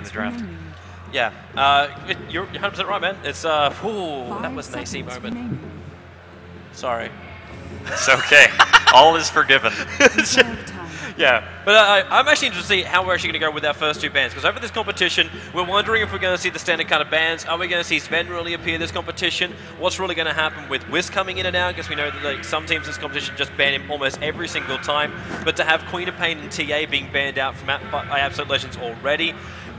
the draft. Yeah, you're 100% right, man. It's, that was an AC moment. Sorry. It's okay. All is forgiven. Yeah, but I'm actually interested to see how we're actually going to go with our first two bans, because over this competition, we're wondering if we're going to see the standard kind of bans. Are we going to see Sven really appear this competition? What's really going to happen with Wiz coming in and out? Because we know that like, some teams in this competition just ban him almost every single time. But to have Queen of Pain and TA being banned out from by Absolute Legends already,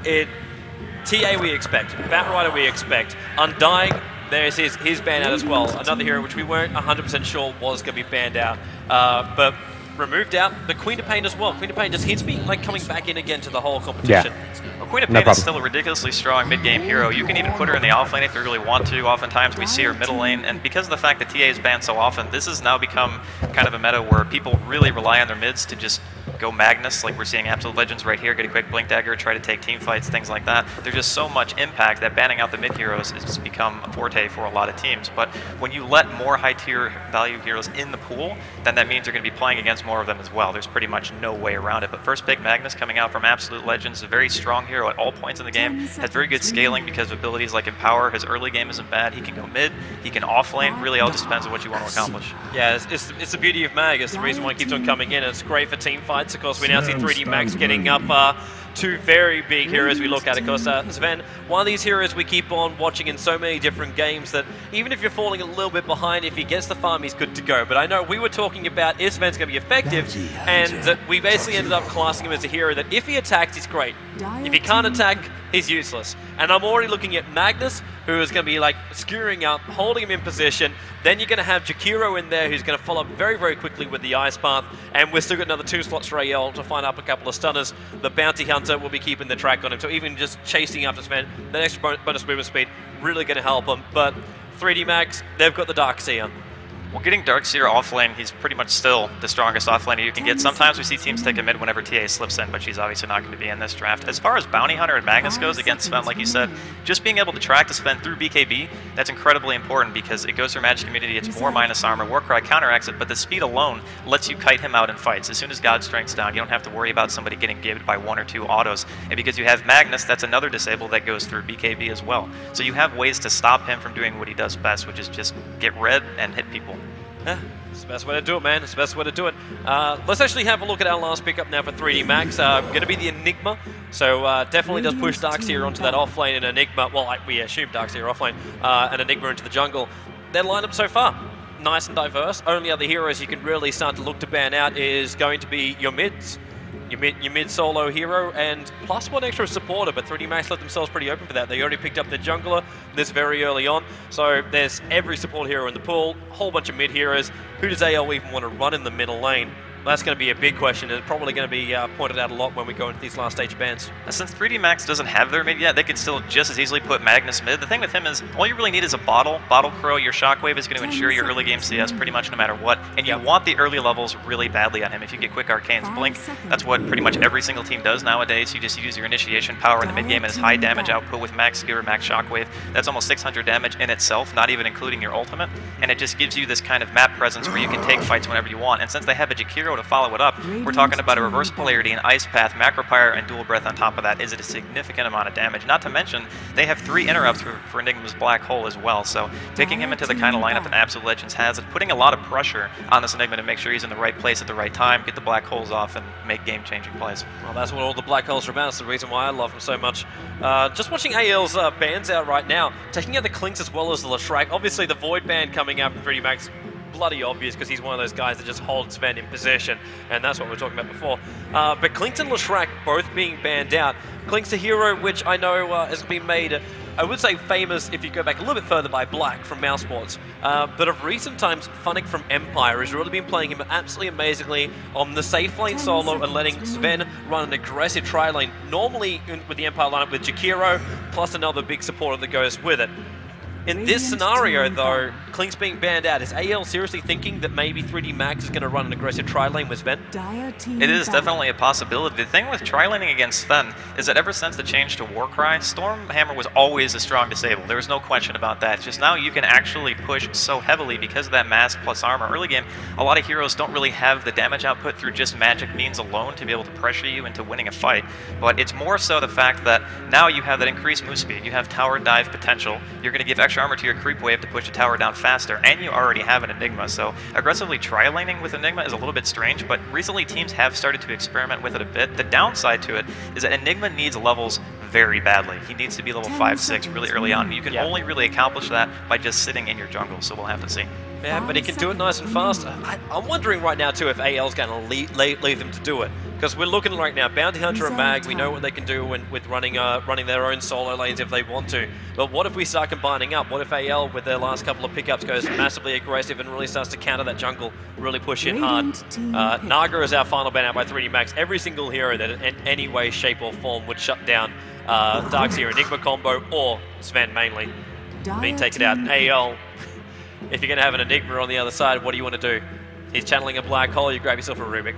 TA we expect, Batrider we expect, Undying, there's his ban out as well. Another hero which we weren't 100% sure was going to be banned out, but removed out. The Queen of Pain as well. Queen of Pain just hits me like coming back in again to the whole competition. Yeah. Well, Queen of Pain is still a ridiculously strong mid-game hero. You can even put her in the off lane if you really want to. Oftentimes we see her middle lane, and because of the fact that TA is banned so often, this has now become kind of a meta where people really rely on their mids to just go Magnus, like we're seeing Absolute Legends right here, get a quick Blink Dagger, try to take team fights, things like that. There's just so much impact that banning out the mid heroes has become a forte for a lot of teams. But when you let more high tier value heroes in the pool, then that means you're going to be playing against more of them as well. There's pretty much no way around it. But first pick Magnus coming out from Absolute Legends, a very strong hero at all points in the game, has very good scaling because of abilities like Empower. His early game isn't bad. He can go mid, he can off lane, really all just depends on what you want to accomplish. Yeah, it's the beauty of Mag. It's the reason why it keeps on coming in. It's great for team fights. Of course, we now see 3D Max getting up two very big heroes we look at. Of course, Sven, one of these heroes we keep on watching in so many different games that even if you're falling a little bit behind, if he gets the farm, he's good to go. But I know we were talking about if Sven's going to be effective, and that we basically ended up classing him as a hero that if he attacks, he's great. If he can't attack, he's useless. And I'm already looking at Magnus, who is going to be like skewering up, holding him in position. Then you're going to have Jakiro in there, who's going to follow up very, very quickly with the Ice Path. And we've still got another 2 slots for AL to find up a couple of stunners. The Bounty Hunter will be keeping the track on him. So even just chasing after Sven, the extra bonus movement speed, really going to help him. But 3D Max, they've got the Darkseer. Well, getting Darkseer off lane, he's pretty much still the strongest off laner you can get. Sometimes we see teams take a mid whenever TA slips in, but she's obviously not going to be in this draft. As far as Bounty Hunter and Magnus goes against Sven, like you said, just being able to track to Sven through BKB, that's incredibly important because it goes through Magic Immunity, it's more minus armor, Warcry counteracts it, but the speed alone lets you kite him out in fights. As soon as God Strength's down, you don't have to worry about somebody getting gibbed by 1 or 2 autos. And because you have Magnus, that's another disable that goes through BKB as well. So you have ways to stop him from doing what he does best, which is just get red and hit people. Yeah, it's the best way to do it, man. It's the best way to do it. Let's actually have a look at our last pickup now for 3D Max. Going to be the Enigma. So definitely does push Darkseer onto that offlane and Enigma. Well, we assume Darkseer offlane and Enigma into the jungle. Their lineup so far, nice and diverse. Only other heroes you can really start to look to ban out is going to be your mids. Your mid solo hero and plus one extra supporter, but 3D Max left themselves pretty open for that. They already picked up their jungler this very early on, so there's every support hero in the pool, whole bunch of mid heroes. Who does AL even want to run in the middle lane? That's going to be a big question, and it's probably going to be pointed out a lot when we go into these last stage bans. Since 3D Max doesn't have their mid yet, they can still just as easily put Magnus mid. The thing with him is, all you really need is a Bottle Crow. Your Shockwave is going to ensure your early game CS pretty much no matter what, and you want the early levels really badly on him. If you get quick Arcane's Blink, that's what pretty much every single team does nowadays. You just use your initiation power in the mid game and his high damage output with Max Skewer, Max Shockwave. That's almost 600 damage in itself, not even including your ultimate, and it just gives you this kind of map presence where you can take fights whenever you want. And since they have a Jakiro to follow it up, we're talking about a reverse polarity, an Ice Path, Macro Pyre, and Dual Breath on top of that is a significant amount of damage. Not to mention, they have 3 interrupts for Enigma's Black Hole as well, so picking him into the kind of lineup that Absolute Legends has and putting a lot of pressure on this Enigma to make sure he's in the right place at the right time, get the Black Holes off, and make game-changing plays. Well, that's what all the Black Holes are about. That's the reason why I love him so much. Just watching AL's bans out right now, taking out the Clinks as well as the Leshrac. Obviously, the Void ban coming out from 3D Max, bloody obvious because he's one of those guys that just holds Sven in possession, and that's what we were talking about before. But Clinks and Leshrac both being banned out. Clinks a hero which I know has been made, I would say famous if you go back a little bit further by Black from Mouse Sports. But of recent times, Funnick from Empire has really been playing him absolutely amazingly on the safe lane solo and letting Sven run an aggressive tri-lane, normally with the Empire lineup with Jakiro, plus another big supporter that goes with it. In this scenario, though, Klink's being banned out. Is AL seriously thinking that maybe 3D Max is going to run an aggressive tri-lane with Sven? It is definitely a possibility. The thing with tri-laning against Sven is that ever since the change to Warcry, Stormhammer was always a strong disable. There was no question about that. It's just now you can actually push so heavily because of that mask plus armor. Early game, a lot of heroes don't really have the damage output through just magic means alone to be able to pressure you into winning a fight. But it's more so the fact that now you have that increased move speed. You have tower dive potential. You're going to give extra armor to your creep wave to push the tower down faster, and you already have an Enigma. So aggressively tri-laning with Enigma is a little bit strange, but recently teams have started to experiment with it a bit. The downside to it is that Enigma needs levels very badly. He needs to be level 5-6 really early on. You can only really accomplish that by just sitting in your jungle, so we'll have to see. Yeah, but he can do it nice and fast. I'm wondering right now, too, if AL's going to leave them to do it. Because we're looking right now, Bounty Hunter and Mag, we know what they can do with running their own solo lanes if they want to. But what if we start combining up? What if AL, with their last couple of pickups, goes massively aggressive and really starts to counter that jungle, really push in hard? Naga is our final ban out by 3D Max. Every single hero that in any way, shape, or form would shut down Darkseer Enigma combo, or Sven mainly, being taken out. And AL, if you're going to have an Enigma on the other side, what do you want to do? He's channeling a black hole, you grab yourself a Rubik.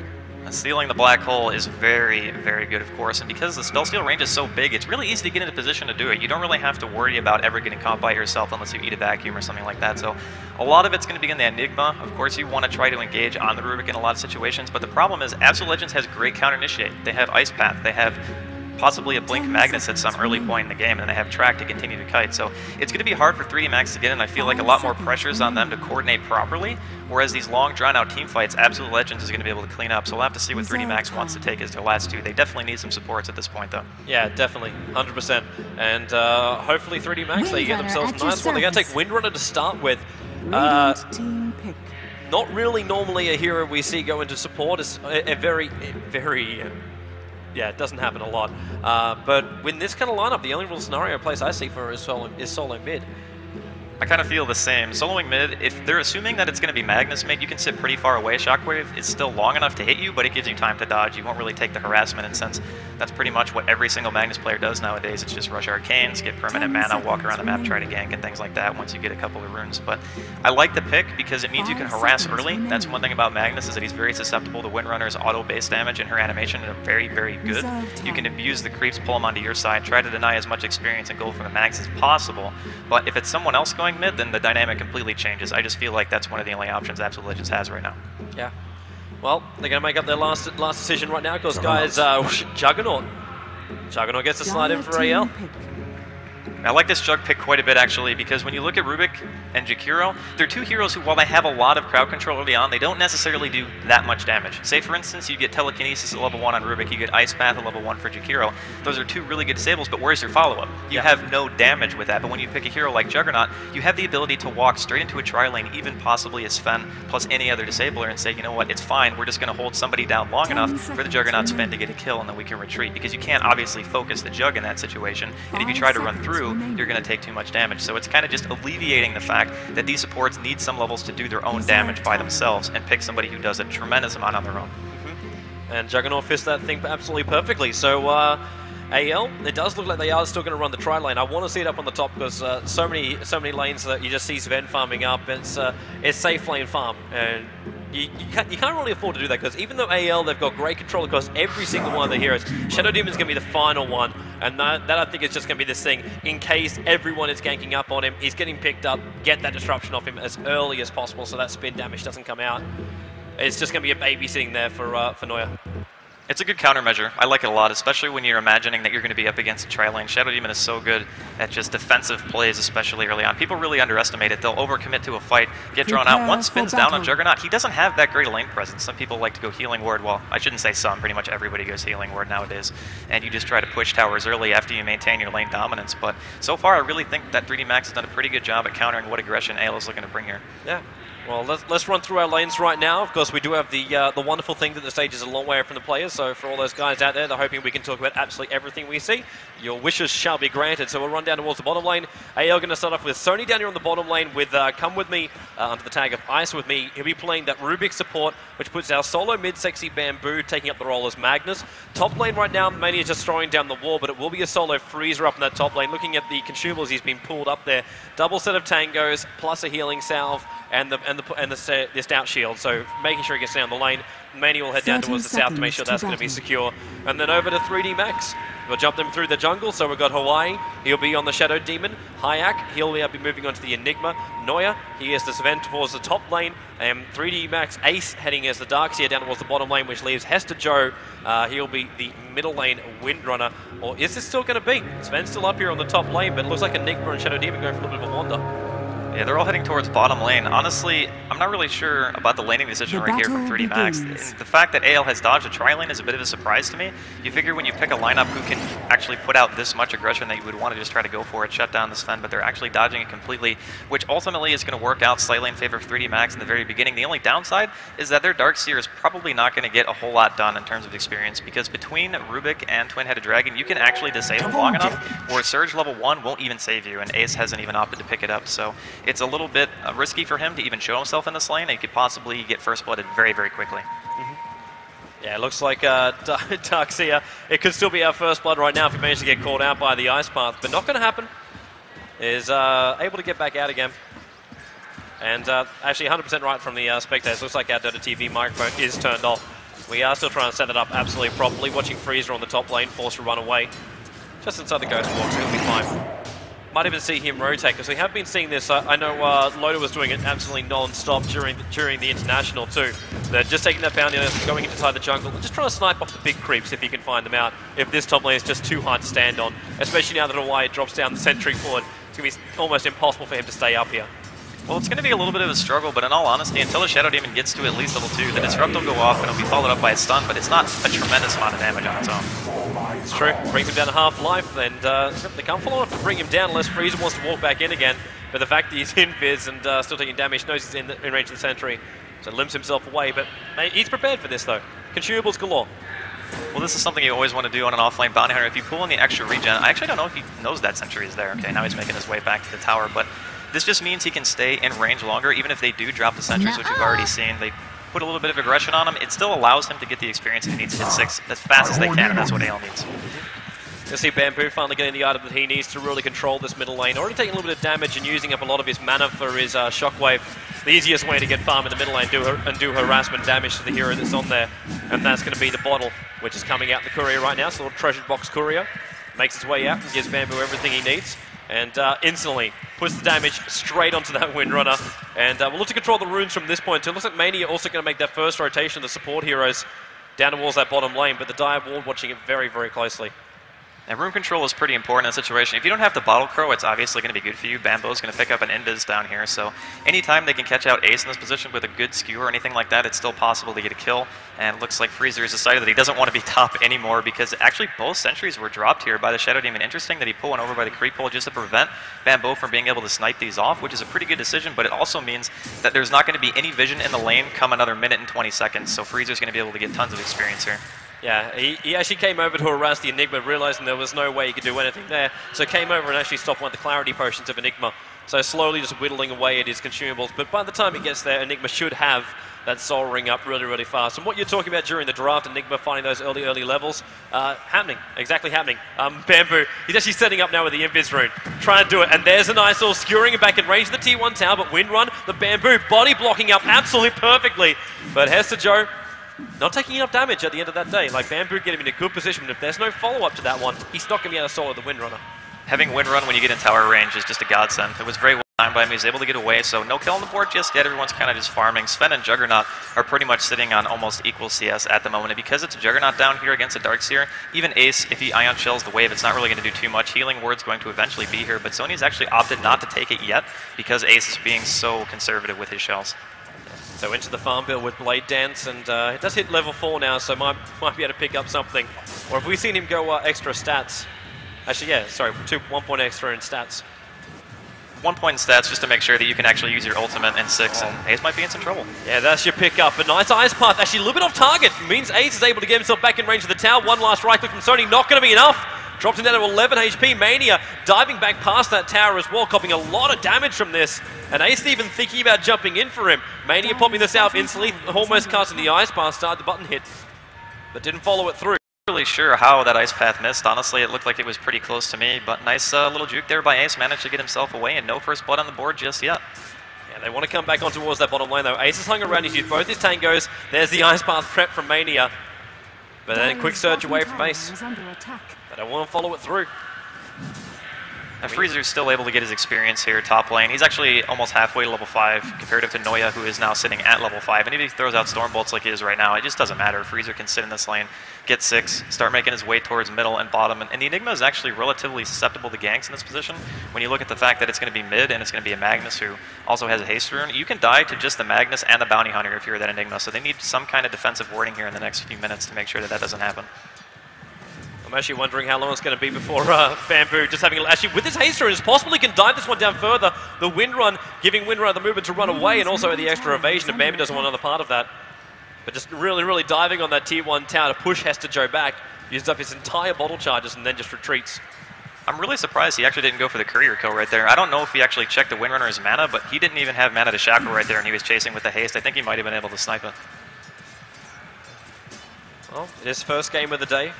Stealing the black hole is very, very good, of course, and because the spell steal range is so big, it's really easy to get into position to do it. You don't really have to worry about ever getting caught by yourself unless you eat a vacuum or something like that. So a lot of it's going to be in the Enigma. Of course, you want to try to engage on the Rubik in a lot of situations, but the problem is Absolute Legends has great counter-initiate. They have Ice Path, they have possibly a Blink Magnus at some early point in the game, and they have Track to continue to kite. So it's going to be hard for 3D Max to get in. I feel like a lot more pressure is on them to coordinate properly, whereas these long, drawn-out team fights, Absolute Legends is going to be able to clean up. So we'll have to see what 3D Max wants to take as their last two. They definitely need some supports at this point, though. Yeah, definitely, 100%. And hopefully 3D Max, they get themselves a nice one. They're going to take Windrunner to start with. Not really normally a hero we see go into support. It's a very yeah, it doesn't happen a lot. But with this kind of lineup, the only real scenario place I see for is solo mid. I kind of feel the same. Soloing mid, if they're assuming that it's going to be Magnus mid, you can sit pretty far away. Shockwave is still long enough to hit you, but it gives you time to dodge. You won't really take the harassment, and since that's pretty much what every single Magnus player does nowadays, it's just rush arcanes, get permanent mana, walk around the map, try to gank, and things like that once you get a couple of runes. But I like the pick because it means you can harass early. That's one thing about Magnus, is that he's very susceptible to Windrunner's auto-base damage, and her animation is very, very good. You can abuse the creeps, pull them onto your side, try to deny as much experience and gold from the max as possible. But if it's someone else going mid, then the dynamic completely changes. I just feel like that's one of the only options Absolute Legends has right now. Yeah. Well, they're going to make up their last decision right now, because guys, Juggernaut. Juggernaut gets a slide in for AL. I like this Jug pick quite a bit, actually, because when you look at Rubik and Jakiro, they're two heroes who, while they have a lot of crowd control early on, they don't necessarily do that much damage. Say, for instance, you get Telekinesis at level 1 on Rubik, you get Ice Path at level 1 for Jakiro. Those are two really good disables, but where's your follow-up? You have no damage with that, but when you pick a hero like Juggernaut, you have the ability to walk straight into a tri-lane, even possibly as Sven, plus any other disabler, and say, you know what, it's fine, we're just going to hold somebody down long enough for the Juggernaut Sven to get a kill, and then we can retreat, because you can't obviously focus the Jug in that situation, and if you try to run through, you're going to take too much damage. So it's kind of just alleviating the fact that these supports need some levels to do their own damage by themselves and pick somebody who does a tremendous amount on their own. And Juggernaut fits that thing absolutely perfectly. So AL, it does look like they are still going to run the tri-lane. I want to see it up on the top, because so many lanes that you just see Sven farming up. It's safe lane farm, and you can't really afford to do that, because even though AL, they've got great control across every single one of the heroes, Shadow Demon's going to be the final one, and that I think is just going to be this thing. In case everyone is ganking up on him, he's getting picked up, get that disruption off him as early as possible so that spin damage doesn't come out. It's just going to be a baby sitting there for Neuer. It's a good countermeasure. I like it a lot, especially when you're imagining that you're going to be up against a tri-lane. Shadow Demon is so good at just defensive plays, especially early on. People really underestimate it. They'll overcommit to a fight, get drawn out. Once spins down on Juggernaut, he doesn't have that great a lane presence. Some people like to go Healing Ward. Well, I shouldn't say some. Pretty much everybody goes Healing Ward nowadays. And you just try to push towers early after you maintain your lane dominance. But so far, I really think that 3D Max has done a pretty good job at countering what aggression AL is looking to bring here. Yeah. Well, let's run through our lanes right now. Of course, we do have the wonderful thing that the stage is a long way from the players, so for all those guys out there, they're hoping we can talk about absolutely everything we see. Your wishes shall be granted, so we'll run down towards the bottom lane. AL going to start off with Sony down here on the bottom lane with Come With Me, under the tag of Ice With Me. He'll be playing that Rubik support, which puts our solo mid-sexy Bamboo taking up the role as Magnus. Top lane right now, Mania is just throwing down the wall, but it will be a solo Freezer up in that top lane. Looking at the consumables, he's been pulled up there. Double set of tangos, plus a healing salve, and the stout shield, so making sure he gets down the lane. Mania will head down towards the south to make sure that's going to be secure. And then over to 3D Max. We'll jump them through the jungle, so we've got Hawaii. He'll be on the Shadow Demon. Hayak, he'll be moving on to the Enigma. Noya, he is the Sven towards the top lane. And 3D Max Ace heading as the Darkseer down towards the bottom lane, which leaves Hester Joe. He'll be the middle lane Windrunner. Or is this still going to be? Sven's still up here on the top lane, but it looks like Enigma and Shadow Demon going for a little bit of a wander. Yeah, they're all heading towards bottom lane. Honestly, I'm not really sure about the laning decision right here from 3D Max. And the fact that AL has dodged a tri-lane is a bit of a surprise to me. You figure when you pick a lineup who can actually put out this much aggression that you would want to just try to go for it, shut down the Sven, but they're actually dodging it completely, which ultimately is going to work out slightly in favor of 3D Max in the very beginning. The only downside is that their Darkseer is probably not going to get a whole lot done in terms of experience, because between Rubik and Twin-Headed Dragon, you can actually disable long enough where Surge level 1 won't even save you, and Ace hasn't even opted to pick it up. So it's a little bit risky for him to even show himself in this lane. He could possibly get first blooded very, very quickly. Yeah, it looks like Darkseer, it could still be our first blood right now if we manage to get called out by the Ice Path, but not going to happen. Is able to get back out again. And actually 100% right from the spectators. Looks like our Dota TV microphone is turned off. We are still trying to set it up absolutely properly. Watching Freezer on the top lane, forced to run away. Just inside the Ghost Walk, so he'll be fine. Might even see him rotate, because we have been seeing this. I know Loda was doing it absolutely non-stop during the International too. They're just taking that bounty, going inside the jungle, and just trying to snipe off the big creeps if he can find them out, if this top lane is just too hard to stand on. Especially now that Hawaii drops down the sentry forward, it's going to be almost impossible for him to stay up here. Well, it's going to be a little bit of a struggle, but in all honesty, until the Shadow Demon gets to at least level 2, the Disrupt will go off and it'll be followed up by a stun, but it's not a tremendous amount of damage on its own. It's true. Brings him down to half-life, and they can't follow up to bring him down unless Freezer wants to walk back in again. But the fact that he's in Viz and still taking damage, knows he's in range of the sentry, so limps himself away. But he's prepared for this, though. Consumables galore. Well, this is something you always want to do on an offlane bounty hunter. If you pull in the extra regen, I actually don't know if he knows that sentry is there. Okay, now he's making his way back to the tower, but this just means he can stay in range longer, even if they do drop the sentries, which we've already seen. They put a little bit of aggression on him. It still allows him to get the experience he needs to hit 6 as fast as they can, and that's what AL needs. You'll see Bamboo finally getting the item that he needs to really control this middle lane. Already taking a little bit of damage and using up a lot of his mana for his Shockwave. The easiest way to get farm in the middle lane and do harassment damage to the hero that's on there. And that's going to be the bottle, which is coming out in the courier right now. So a little treasured box courier makes its way out and gives Bamboo everything he needs. And instantly puts the damage straight onto that Windrunner. And we'll look to control the runes from this point too. Looks like Mania also going to make that first rotation of the support heroes down towards that bottom lane, but the Dire Ward watching it very, very closely. And room control is pretty important in this situation. If you don't have the Bottle Crow, it's obviously going to be good for you. Bambo's going to pick up an Invis down here, so anytime they can catch out Ace in this position with a good skewer or anything like that, it's still possible to get a kill. And it looks like Freezer has decided that he doesn't want to be top anymore, because actually both sentries were dropped here by the Shadow Demon. Interesting that he pulled one over by the creep pole just to prevent Bambo from being able to snipe these off, which is a pretty good decision, but it also means that there's not going to be any vision in the lane come another minute and 20 seconds, so Freezer's going to be able to get tons of experience here. Yeah, he actually came over to harass the Enigma, realizing there was no way he could do anything there. So came over and actually stopped one of the clarity potions of Enigma. So slowly just whittling away at his consumables. But by the time he gets there, Enigma should have that soul ring up really, really fast. And what you're talking about during the draft, Enigma finding those early levels, exactly happening. Bamboo, he's actually setting up now with the Invis rune, trying to do it. And there's a nice little skewering it back in range of the T1 tower, but Windrun, the Bamboo, body blocking up absolutely perfectly. But Hester Joe, not taking enough damage at the end of that day. Like, Bamboo get him in a good position, but if there's no follow-up to that one, he's not going to be able to solo the Windrunner. Having Windrun when you get in tower range is just a godsend. It was very well timed by him. He was able to get away, so no kill on the board just yet. Everyone's kind of just farming. Sven and Juggernaut are pretty much sitting on almost equal CS at the moment, and because it's a Juggernaut down here against a Darkseer, even Ace, if he Ion Shells the wave, it's not really going to do too much. Healing Word's going to eventually be here, but Sony's actually opted not to take it yet because Ace is being so conservative with his shells. So into the farm bill with Blade Dance, and it does hit level 4 now, so might be able to pick up something. Or have we seen him go extra stats? Actually, yeah, sorry, 1 point extra in stats. 1 point in stats just to make sure that you can actually use your ultimate in 6, and Ace might be in some trouble. Yeah, that's your pickup. A nice ice path, actually a little bit off target. Means Ace is able to get himself back in range of the tower. One last right click from Sony, not going to be enough. Drops him down to 11 HP. Mania diving back past that tower as well, copying a lot of damage from this. And Ace even thinking about jumping in for him. Mania popping this out instantly, almost casting the ice path, started the button hit, but didn't follow it through. Really sure how that ice path missed. Honestly, it looked like it was pretty close to me, but nice little juke there by Ace. Managed to get himself away, and no first blood on the board just yet. Yeah, they want to come back on towards that bottom lane though. Ace has hung around, he's used both his tangos. There's the ice path prep from Mania. But then a quick surge away from Ace. They don't want to follow it through. And Freezer's still able to get his experience here, top lane. He's actually almost halfway to level 5, comparative to Noya, who is now sitting at level 5. And if he throws out Storm Bolts like he is right now, it just doesn't matter. Freezer can sit in this lane, get 6, start making his way towards middle and bottom. And the Enigma is actually relatively susceptible to ganks in this position. When you look at the fact that it's going to be mid and it's going to be a Magnus who also has a haste rune, you can die to just the Magnus and the Bounty Hunter if you're that Enigma. So they need some kind of defensive warding here in the next few minutes to make sure that that doesn't happen. I'm actually wondering how long it's going to be before Bamboo just having... Actually, with his haste rune, it's possible he can dive this one down further. The Wind Run, giving Wind Run the movement to run away, and also the extra evasion, and Bamboo doesn't want another part of that. But just really diving on that tier 1 tower to push Hester Joe back. Used up his entire bottle charges and then just retreats. I'm really surprised he actually didn't go for the courier kill right there. I don't know if he actually checked the Windrunner's mana, but he didn't even have mana to shackle right there, and he was chasing with the haste. I think he might have been able to snipe it. Well, it is first game of the day,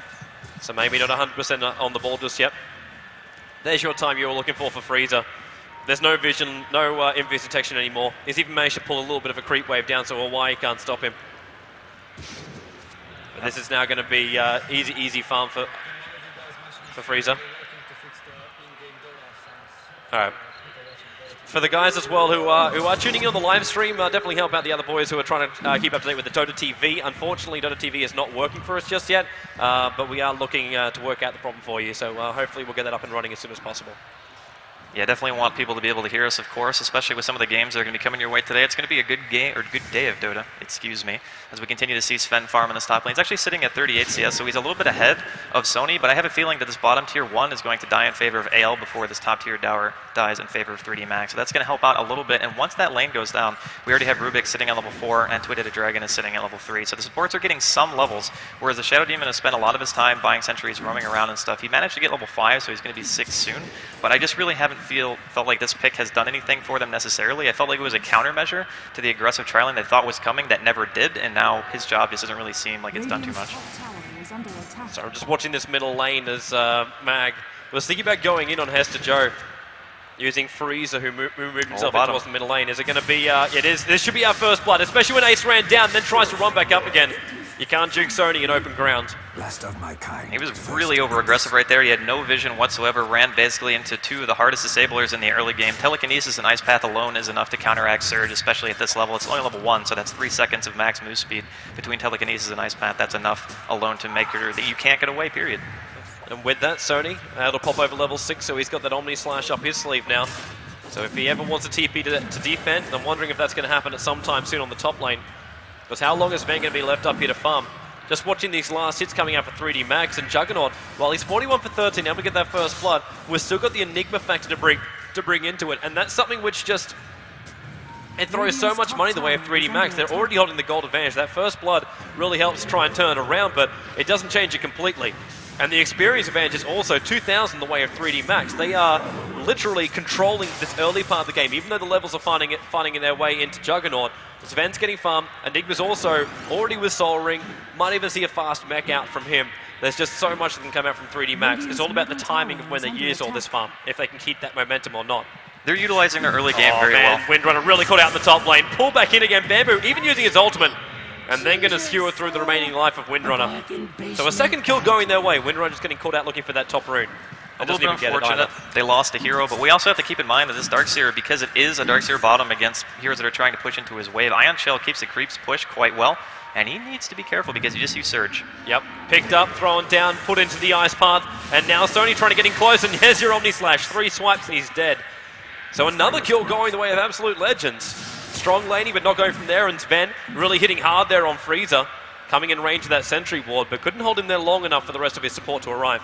so maybe not 100% on the ball just yet. There's your time you were looking for Freezer. There's no vision, no invis detection anymore. He's even managed to pull a little bit of a creep wave down, so Hawaii can't stop him. But this is now going to be easy farm for Freezer. All right. For the guys as well who are tuning in on the live stream, definitely help out the other boys who are trying to keep up to date with the Dota TV. Unfortunately, Dota TV is not working for us just yet, but we are looking to work out the problem for you. So hopefully we'll get that up and running as soon as possible. Yeah, definitely want people to be able to hear us, of course, especially with some of the games that are going to be coming your way today. It's going to be a good game, or good day of Dota, excuse me, as we continue to see Sven farm in this top lane. He's actually sitting at 38 CS, so he's a little bit ahead of Sony, but I have a feeling that this bottom tier 1 is going to die in favor of AL before this top tier Dower dies in favor of 3D Max. So that's going to help out a little bit, and once that lane goes down, we already have Rubik sitting at level 4, and Twidded Dragon is sitting at level 3. So the supports are getting some levels, whereas the Shadow Demon has spent a lot of his time buying sentries, roaming around and stuff. He managed to get level 5, so he's going to be 6 soon, but I just really haven't felt like this pick has done anything for them necessarily. I felt like it was a countermeasure to the aggressive trialing they thought was coming that never did, and now his job just doesn't really seem like it's done too much. So I'm just watching this middle lane as Mag was thinking about going in on Hester Joe, using Freezer, who moved himself towards the middle lane. Is it going to be... it is. This should be our first blood, especially when Ace ran down, then tries to run back up again. You can't juke Sony in open ground. Last of my kind. He was really over-aggressive right there. He had no vision whatsoever, ran basically into 2 of the hardest disablers in the early game. Telekinesis and Ice Path alone is enough to counteract Surge, especially at this level. It's only level 1, so that's 3 seconds of max move speed between Telekinesis and Ice Path. That's enough alone to make sure that you can't get away, period. And with that, Sony, it'll pop over level 6, so he's got that Omni Slash up his sleeve now. So if he ever wants a TP to defend, I'm wondering if that's going to happen at some time soon on the top lane. Because how long is Van going to be left up here to farm? Just watching these last hits coming out for 3D Max and Juggernaut, while he's 41 for 13, able to get that first blood, we've still got the Enigma factor to bring into it, and that's something which just... It throws so much money the way of 3D Max. They're already holding the gold advantage. That first blood really helps try and turn it around, but it doesn't change it completely. And the experience advantage is also 2,000 the way of 3D Max. They are literally controlling this early part of the game, even though the levels are finding their way into Juggernaut. Sven's getting farm. Enigma's also already with Soul Ring. Might even see a fast mech out from him. There's just so much that can come out from 3D Max. It's all about the timing of when they use all this farm, if they can keep that momentum or not. They're utilizing their early game very well. Windrunner really caught out in the top lane. Pull back in again. Bamboo even using his ultimate. And then going to skewer through the remaining life of Windrunner. So a second kill going their way. Windrunner's getting caught out looking for that top rune. A little bit unfortunate they lost a hero, but we also have to keep in mind that this Darkseer, because it is a Darkseer bottom against heroes that are trying to push into his wave, Ion Shell keeps the creeps push quite well, and he needs to be careful because he just used Surge. Yep, picked up, thrown down, put into the ice path, and now Sony trying to get in close, and here's your Omni Slash. 3 swipes, he's dead. So another kill going the way of Absolute Legends. Strong laning, but not going from there, and Sven really hitting hard there on Freezer, coming in range of that sentry ward, but couldn't hold him there long enough for the rest of his support to arrive.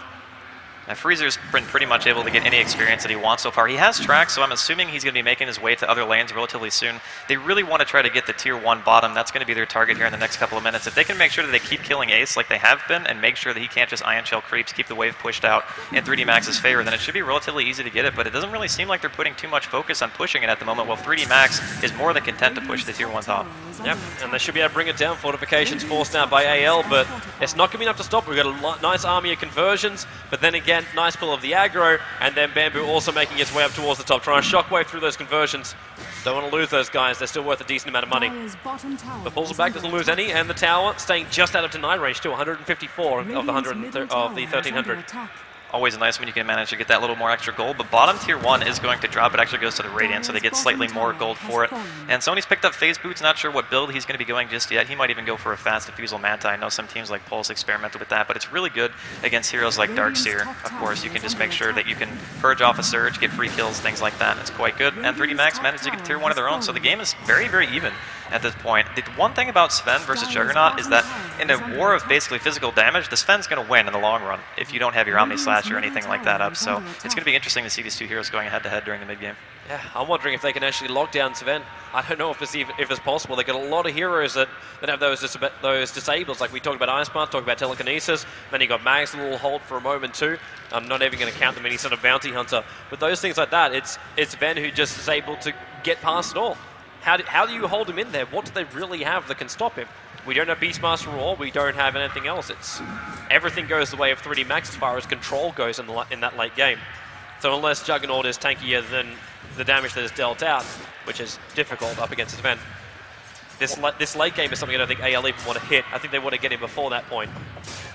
Freezer's been pretty much able to get any experience that he wants so far. He has tracks, so I'm assuming he's going to be making his way to other lanes relatively soon. They really want to try to get the Tier 1 bottom. That's going to be their target here in the next couple of minutes. If they can make sure that they keep killing Ace like they have been, and make sure that he can't just Ion Shell creeps, keep the wave pushed out in 3D Max's favor, then it should be relatively easy to get it, but it doesn't really seem like they're putting too much focus on pushing it at the moment, while 3D Max is more than content to push the Tier 1 top. Yep, and they should be able to bring it down. Fortifications forced out by AL, but it's not going to be enough to stop. We've got a nice army of conversions, but then again, nice pull of the aggro, and then Bamboo also making its way up towards the top, trying to shockwave through those conversions. Don't want to lose those guys, they're still worth a decent amount of money. But pulls it back, doesn't lose any, and the tower staying just out of deny range too, 154 of the 1300. Always nice when you can manage to get that little more extra gold, but bottom Tier 1 is going to drop. It actually goes to the Radiant, so they get slightly more gold for it. And Sony's picked up Phase Boots, not sure what build he's going to be going just yet. He might even go for a fast Diffusal Manta. I know some teams like Pulse experimented with that, but it's really good against heroes like Darkseer. Of course, you can just make sure that you can purge off a Surge, get free kills, things like that. It's quite good. And 3D Max managed to get Tier 1 of their own, so the game is very, very even at this point. The one thing about Sven versus Juggernaut is that in a war of basically physical damage, the Sven's going to win in the long run if you don't have your Omni Slash or anything like that up. So it's going to be interesting to see these two heroes going head-to-head during the mid-game. Yeah, I'm wondering if they can actually lock down Sven. I don't know if it's possible. They've got a lot of heroes that have those disables. Like we talked about Ice Plant, talked about Telekinesis, then you got Max, a little hold for a moment too. I'm not even going to count them any sort of Bounty Hunter. But those things like that, it's Sven who just is able to get past it all. How do you hold him in there? What do they really have that can stop him? We don't have Beastmaster or we don't have anything else. Everything goes the way of 3D Max as far as control goes in that late game. So unless Juggernaut is tankier than the damage that is dealt out, which is difficult up against Sven, this late game is something I don't think AL even want to hit. I think they want to get him before that point.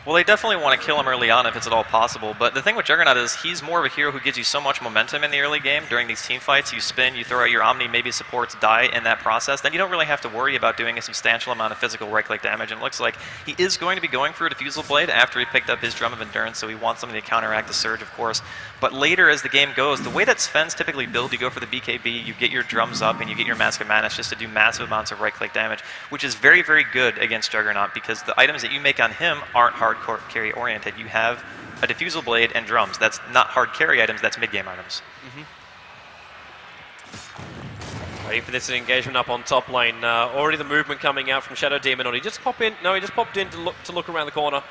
Well, they definitely want to kill him early on if it's at all possible, but the thing with Juggernaut is he's more of a hero who gives you so much momentum in the early game. During these team fights, you spin, you throw out your Omni, maybe supports die in that process, then you don't really have to worry about doing a substantial amount of physical right-click damage, and it looks like he is going to be going for a Diffusal Blade after he picked up his Drum of Endurance, so he wants something to counteract the Surge, of course. But later as the game goes, the way that Sven's typically build, you go for the BKB, you get your drums up, and you get your Mask of Madness just to do massive amounts of right-click damage, which is very, very good against Juggernaut, because the items that you make on him aren't hardcore carry-oriented. You have a Diffusal Blade and drums. That's not hard carry items, that's mid-game items. Ready for this engagement up on top lane. Already the movement coming out from Shadow Demon. Or he just pop in? No, he just popped in to look around the corner.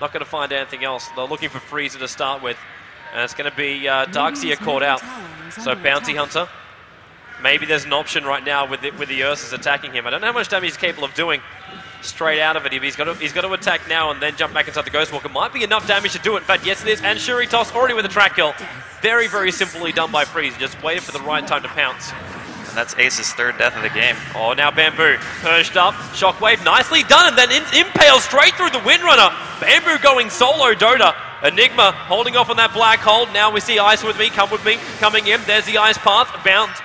Not going to find anything else. They're looking for Freezer to start with. And it's going to be Darkseer caught out. So Bounty Hunter. Maybe there's an option right now with the Ursus attacking him. I don't know how much damage he's capable of doing straight out of it. He's got to attack now and then jump back inside the Ghostwalker. Might be enough damage to do it. In fact, yes it is. And Shuritos already with a track kill. Very, very simply done by Freeze. Just waited for the right time to pounce. And that's Ace's third death of the game. Oh, now Bamboo. Purged up. Shockwave nicely done. And then impale straight through the Windrunner. Bamboo going solo Dota. Enigma holding off on that black hole. Now we see Ice with me, coming in. There's the Ice Path.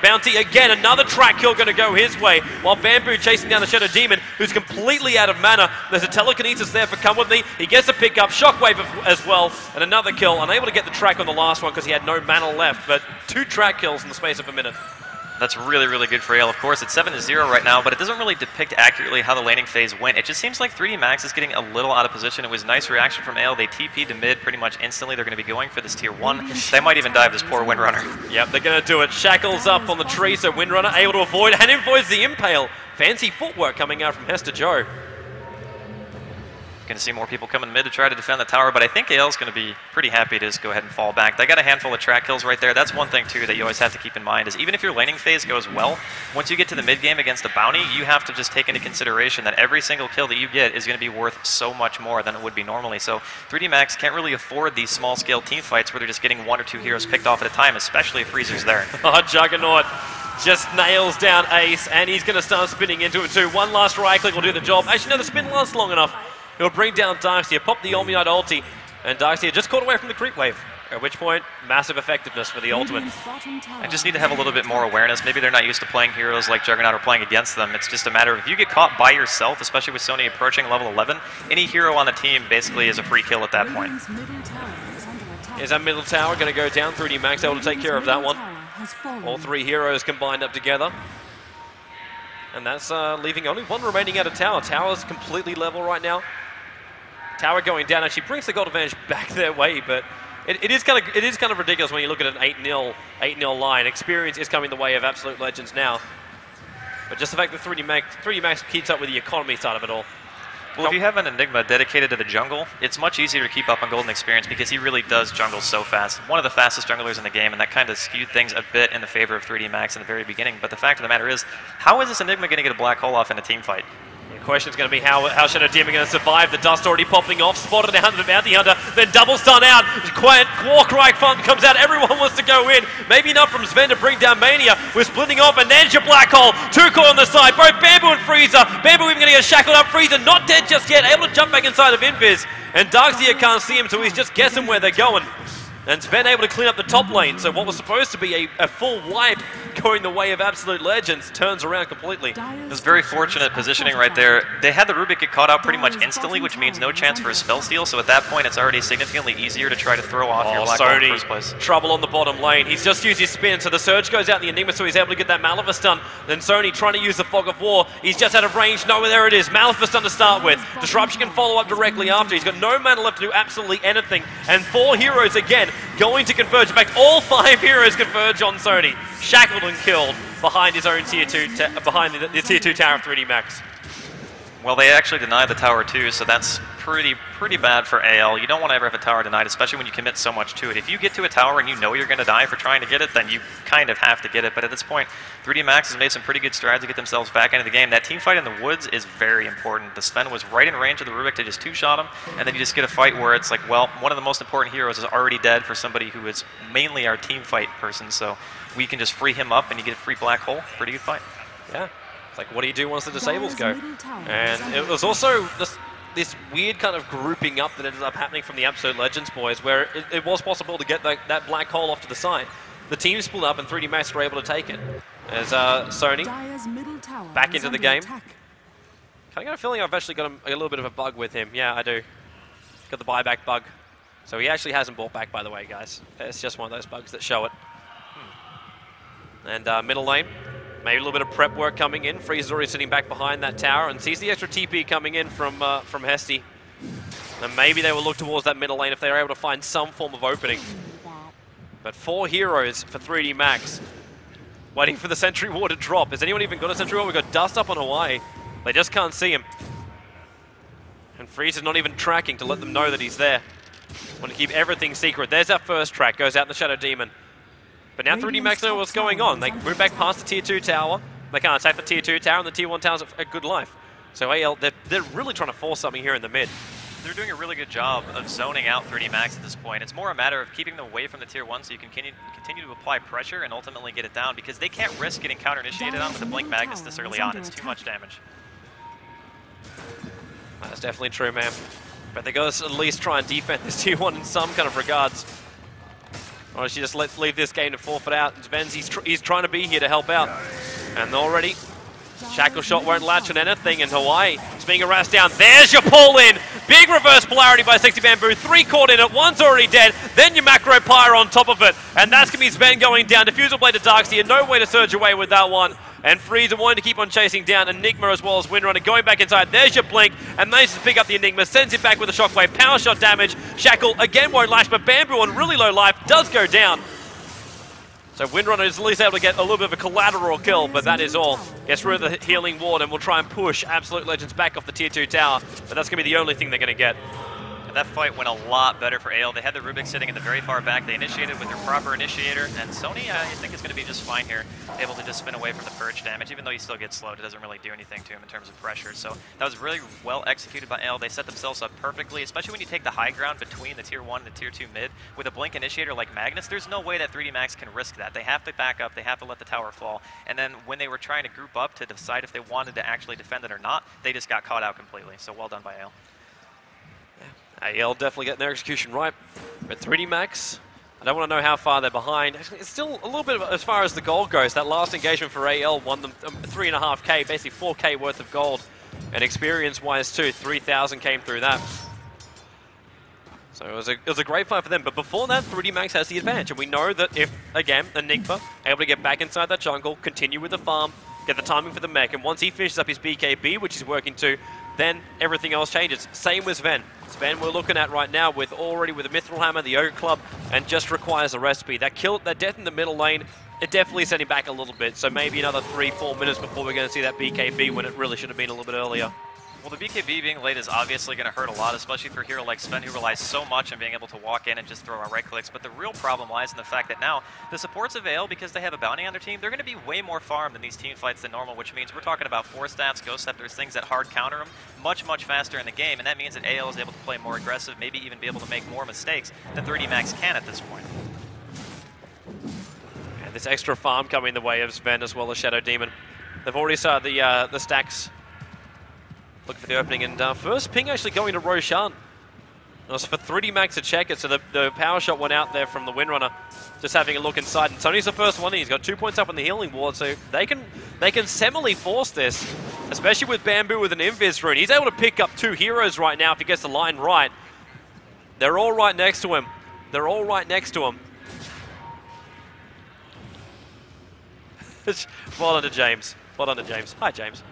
Bounty again. Another track kill going to go his way. While Bamboo chasing down the Shadow Demon, who's completely out of mana. There's a Telekinesis there for Come With Me. He gets a pick up. Shockwave as well. And another kill. Unable to get the track on the last one because he had no mana left. But 2 track kills in the space of a minute. That's really, really good for AL. Of course, it's 7-0 right now, but it doesn't really depict accurately how the laning phase went. It just seems like 3D Max is getting a little out of position. It was a nice reaction from AL. They TP'd to mid pretty much instantly. They're going to be going for this Tier 1. They might even dive this poor Windrunner. Yep, they're going to do it. Shackles up on the tree, so Windrunner able to avoid and avoids the Impale. Fancy footwork coming out from Hester Joe. Going to see more people coming mid to try to defend the tower, but I think AL's going to be pretty happy to just go ahead and fall back. They got a handful of track kills right there. That's one thing, too, that you always have to keep in mind, is even if your laning phase goes well, once you get to the mid game against a bounty, you have to just take into consideration that every single kill that you get is going to be worth so much more than it would be normally. So 3D Max can't really afford these small-scale team fights where they're just getting 1 or 2 heroes picked off at a time, especially if Freezer's there. Oh, Juggernaut just nails down Ace, and he's going to start spinning into it, too. One last right-click will do the job. Actually, no, the spin lasts long enough. He'll bring down Darkseer, pop the Omniite ulti, and Darkseer just caught away from the creep wave. At which point, massive effectiveness for the ultimate. I just need to have a little bit more awareness. Maybe they're not used to playing heroes like Juggernaut or playing against them. It's just a matter of if you get caught by yourself, especially with Sony approaching level 11, any hero on the team basically is a free kill at that point. Is that middle tower going to go down? 3D Max able to take care of that one. All 3 heroes combined up together. And that's leaving only 1 remaining out of tower. Tower's completely level right now. Tower going down actually brings the gold advantage back their way, but It is kind of ridiculous when you look at an 8-0 line. Experience is coming the way of Absolute Legends now. But just the fact that 3D Max keeps up with the economy side of it all. Well, if you have an Enigma dedicated to the jungle, it's much easier to keep up on Golden Experience because he really does jungle so fast. One of the fastest junglers in the game, and that kind of skewed things a bit in the favor of 3D Max in the very beginning. But the fact of the matter is, how is this Enigma going to get a black hole off in a team fight? The question is going to be how Shadow Demon going to survive. The dust already popping off, spotted out of the Bounty Hunter, then double stun out. Warcry Fun comes out, everyone wants to go in. Maybe enough from Sven to bring down Mania. We're splitting off, and there's your black hole. Two core on the side, both Bamboo and Freezer. Bamboo even going to get shackled up. Freezer not dead just yet, able to jump back inside of Invis. And Darkseer can't see him, so he's just guessing where they're going. And Sven able to clean up the top lane, so what was supposed to be a full wipe going the way of Absolute Legends turns around completely. It was very fortunate positioning right there. They had the Rubik get caught out pretty much instantly, which means no chance for a spell steal, so at that point it's already significantly easier to try to throw off your black hole in the first place. Trouble on the bottom lane. He's just used his spin, so the Surge goes out in the Enigma, so he's able to get that Maleficent stun. Then Sony trying to use the Fog of War. He's just out of range. No, there it is. Maleficent stun to start with. Disruption can follow up directly after. He's got no mana left to do absolutely anything. And 4 heroes again going to converge. In fact, all 5 heroes converge on Sony. Shackled and killed behind his own tier 2, behind the tier 2 tower of 3D Max. Well, they actually denied the tower too, so that's pretty bad for AL. You don't want to ever have a tower denied, especially when you commit so much to it. If you get to a tower and you know you're going to die for trying to get it, then you kind of have to get it. But at this point, 3D Max has made some pretty good strides to get themselves back into the game. That team fight in the woods is very important. The Sven was right in range of the Rubik to just 2-shot him, and then you just get a fight where it's like, well, one of the most important heroes is already dead for somebody who is mainly our team fight person, so we can just free him up and you get a free black hole. Pretty good fight. Yeah. It's like, what do you do once the disables go? And it was also this weird kind of grouping up that ended up happening from the Absolute Legends boys, where it was possible to get that black hole off to the side. The team split up and 3D Max were able to take it. As Sony back into the game. Kind of got a feeling I've actually got a little bit of a bug with him. Yeah, I do. Got the buyback bug. So he actually hasn't bought back, by the way, guys. It's just one of those bugs that show it. And middle lane. Maybe a little bit of prep work coming in. Freeze is already sitting back behind that tower and sees the extra TP coming in from Hesty. And maybe they will look towards that middle lane if they're able to find some form of opening. But 4 heroes for 3D Max. Waiting for the Sentry Ward to drop. Has anyone even got a Sentry Ward? We've got Dust up on Hawaii. They just can't see him. And Freeze is not even tracking to let them know that he's there. Want to keep everything secret. There's that first track. Goes out in the Shadow Demon. But now 3D Max know what's going on. They move back past the tier 2 tower. They can't attack the tier 2 tower, and the tier 1 tower's a good life. So AL, they're really trying to force something here in the mid. They're doing a really good job of zoning out 3D Max at this point. It's more a matter of keeping them away from the tier 1 so you can continue to apply pressure and ultimately get it down, because they can't risk getting counter-initiated on with a Blink Magnus this early on. It's too much damage. That's definitely true, man. But they got to at least try and defend this tier 1 in some kind of regards. Or she just let's leave this game to forfeit out. Sven's, he's trying to be here to help out. And already, Shackle Shot won't latch on anything, and Hawaii is being harassed down. There's your pull in! Big reverse polarity by 60 Bamboo. 3 caught in it, 1's already dead. Then your Macro Pyre on top of it. And that's going to be Sven going down. Diffusal Blade to Darkseer, no way to surge away with that one. And Freezer wanting to keep on chasing down Enigma as well as Windrunner going back inside. There's your Blink, and manages to pick up the Enigma, sends it back with a Shockwave, power shot damage. Shackle again won't lash, but Bamboo on really low life does go down. So Windrunner is at least able to get a little bit of a collateral kill, but that is all. Gets rid of the healing ward and will try and push Absolute Legends back off the tier 2 tower, but that's going to be the only thing they're going to get. That fight went a lot better for AL. They had the Rubik sitting in the very far back. They initiated with their proper initiator, and Sony, I think, is going to be just fine here, able to just spin away from the purge damage. Even though he still gets slowed, it doesn't really do anything to him in terms of pressure. So that was really well executed by AL. They set themselves up perfectly, especially when you take the high ground between the tier 1 and the tier 2 mid. With a Blink initiator like Magnus, there's no way that 3D Max can risk that. They have to back up, they have to let the tower fall, and then when they were trying to group up to decide if they wanted to actually defend it or not, they just got caught out completely. So well done by AL. AL definitely getting their execution right, but 3D Max, I don't want to know how far they're behind. Actually, it's still a little bit of, as far as the gold goes. That last engagement for AL won them 3.5k, basically 4k worth of gold, and experience-wise too, 3,000 came through that. So it was a great fight for them, but before that, 3D Max has the advantage, and we know that if, again, Enigma able to get back inside that jungle, continue with the farm, get the timing for the mech, and once he finishes up his BKB, which he's working to, then everything else changes. Same with Sven. Sven we're looking at right now with already with the Mithril Hammer, the Ogre Club, and just requires a recipe. That death in the middle lane, it definitely set him back a little bit. So maybe another 3-4 minutes before we're going to see that BKB when it really should have been a little bit earlier. Well, the BKB being late is obviously going to hurt a lot, especially for a hero like Sven, who relies so much on being able to walk in and just throw our right clicks. But the real problem lies in the fact that now the supports of Ale, because they have a bounty on their team, they're going to be way more farmed in these team fights than normal, which means we're talking about 4 stats, Ghost Scepters, things that hard counter them much, much faster in the game. And that means that Ale is able to play more aggressive, maybe even be able to make more mistakes than 3D Max can at this point. And this extra farm coming the way of Sven as well as Shadow Demon. They've already started the stacks. Looking for the opening, and first ping actually going to Roshan. It was for 3D Max to check it, so the power shot went out there from the Windrunner. Just having a look inside, and Tony's the first one, and he's got 2 points up on the healing ward, so they can semi force this, especially with Bamboo with an Invis rune. He's able to pick up 2 heroes right now if he gets the line right. They're all right next to him. They're all right next to him. Well done to James. Well done to James. Hi, James.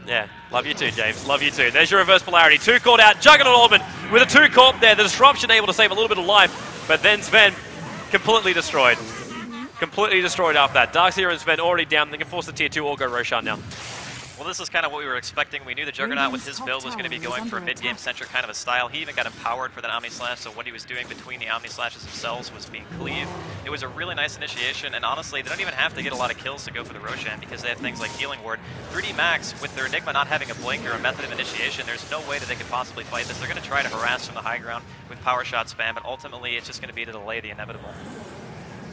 Yeah, love you too, James. Love you too. There's your reverse polarity. 2 caught out. Juggernaut Orban with a 2 caught there. The disruption able to save a little bit of life, but then Sven completely destroyed. Completely destroyed after that. Darkseer and Sven already down. They can force the tier 2 or go Roshan now. Well, this is kind of what we were expecting. We knew the Juggernaut with his build was going to be going for a mid-game centric kind of a style. He even got empowered for that Omni Slash, so what he was doing between the Omni Slashes themselves was being cleaved. It was a really nice initiation, and honestly, they don't even have to get a lot of kills to go for the Roshan because they have things like Healing Ward. 3D Max, with their Enigma not having a blink or a method of initiation, there's no way that they could possibly fight this. They're going to try to harass from the high ground with power shot spam, but ultimately it's just going to be to delay the inevitable.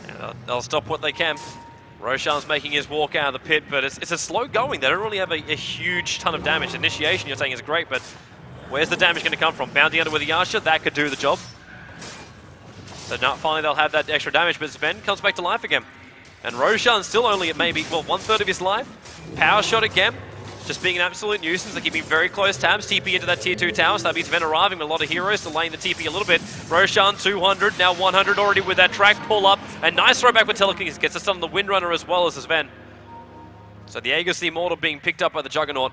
Yeah, they'll stop what they can. Roshan's making his walk out of the pit, but it's a slow going. They don't really have a huge ton of damage. Initiation, you're saying, is great, but where's the damage going to come from? Bounty Hunter with a Yasha, that could do the job. So now finally they'll have that extra damage, but Sven comes back to life again. And Roshan's still only at maybe, well, 1/3 of his life. Power shot again. Just being an absolute nuisance. They're keeping very close tabs. TP into that tier 2 tower, so that means Sven arriving with a lot of heroes, delaying the TP a little bit. Roshan 200, now 100 already with that track pull up. And nice throwback with Telekinesis. Gets us on the Windrunner as well as the Sven. So the Aegis the Immortal being picked up by the Juggernaut.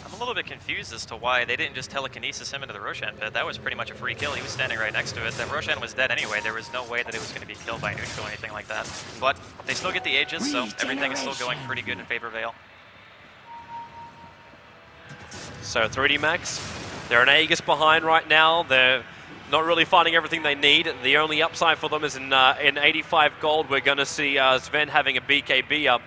I'm a little bit confused as to why they didn't just telekinesis him into the Roshan pit. That was pretty much a free kill. He was standing right next to it. That Roshan was dead anyway. There was no way that it was going to be killed by neutral or anything like that. But they still get the Aegis, so everything is still going pretty good in favor of Ale. So 3D Max, they're an Aegis behind right now. They're not really finding everything they need. The only upside for them is in 85 gold. We're going to see Sven having a BKB up.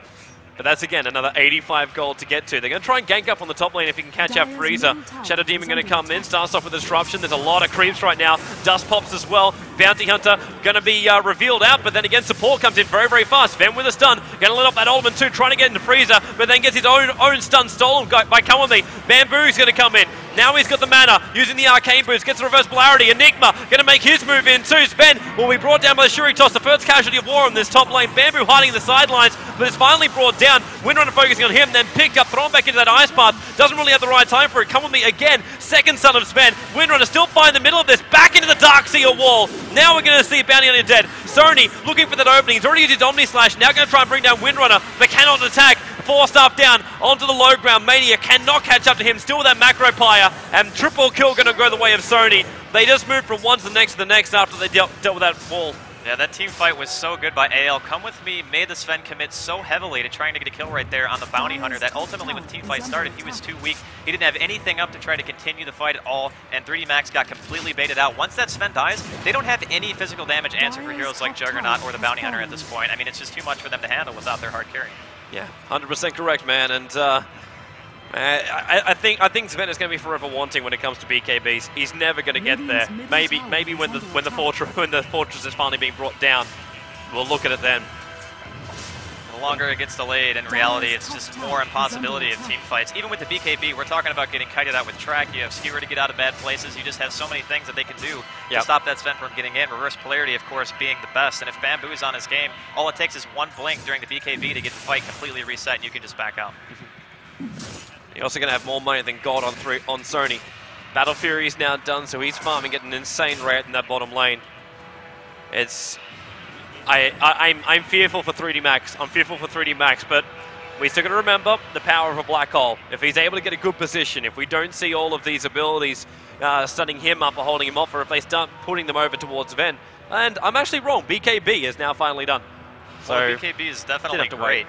But that's, again, another 85 gold to get to. They're going to try and gank up on the top lane if he can catch out Frieza. Shadow Demon going to come in, starts off with a disruption. There's a lot of creeps right now. Dust pops as well. Bounty Hunter going to be revealed out, but then again, support comes in very, very fast. Sven with a stun, going to let off that Ultimate too, trying to get into Frieza, but then gets his own stun stolen by Come With Me. Bamboo's going to come in. Now he's got the mana, using the Arcane Boost, gets the reverse polarity. Enigma going to make his move in too. Sven will be brought down by the Shuri Toss, the first casualty of war on this top lane. Bamboo hiding in the sidelines, but it's finally brought down. Windrunner focusing on him, then picked up, thrown back into that ice path. Doesn't really have the right time for it. Come With Me again, second son of Sven. Windrunner still fine in the middle of this, back into the Darkseer wall. Now we're going to see Bounty Hunter dead. Sony looking for that opening. He's already used his Omni Slash, now going to try and bring down Windrunner, but cannot attack. 4 staff down onto the low ground. Mania cannot catch up to him. Still with that macro pyre, and triple kill going to go the way of Sony. They just moved from one to the next after they dealt with that wall. Yeah, that team fight was so good by AL. Come With Me made the Sven commit so heavily to trying to get a kill right there on the Bounty Hunter that ultimately when the team fight started, he was too weak. He didn't have anything up to try to continue the fight at all, and 3D Max got completely baited out. Once that Sven dies, they don't have any physical damage answer for heroes like Juggernaut or the Bounty Hunter at this point. I mean, it's just too much for them to handle without their hard carry. Yeah, 100% correct, man. And I think Sven is going to be forever wanting when it comes to BKBs. He's never going to get there. Maybe when the fortress is finally being brought down, we'll look at it then. The longer it gets delayed, in reality, it's just more impossibility of team fights. Even with the BKB, we're talking about getting kited out with track. You have Skewer to get out of bad places. You just have so many things that they can do to stop that Sven from getting in. Reverse polarity, of course, being the best. And if Bamboo is on his game, all it takes is one blink during the BKB to get the fight completely reset, and you can just back out. You're also going to have more money than God on Sony. Battle Fury is now done, so he's farming at an insane rate in that bottom lane. I'm fearful for 3D Max. I'm fearful for 3D Max, but we still got to remember the power of a black hole. If he's able to get a good position, if we don't see all of these abilities stunning him up or holding him off, or if they start putting them over towards Sven, and I'm actually wrong, BKB is now finally done. So well, BKB is definitely great,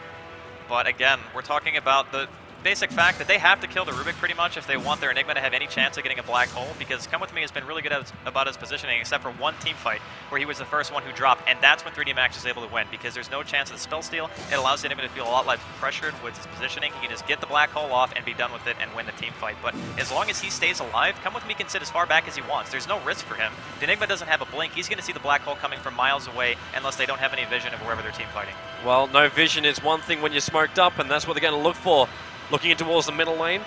but again, we're talking about the basic fact that they have to kill the Rubik pretty much if they want their Enigma to have any chance of getting a black hole, because Come With Me has been really good about his positioning, except for one team fight where he was the first one who dropped, and that's when 3D Max is able to win, because there's no chance of the spell steal. It allows the Enigma to feel a lot less pressured with his positioning. He can just get the black hole off and be done with it and win the team fight. But as long as he stays alive, Come With Me can sit as far back as he wants. There's no risk for him. The Enigma doesn't have a blink. He's going to see the black hole coming from miles away unless they don't have any vision of wherever they're team fighting. Well, no vision is one thing when you're smoked up, and that's what they're going to look for. Looking in towards the middle lane,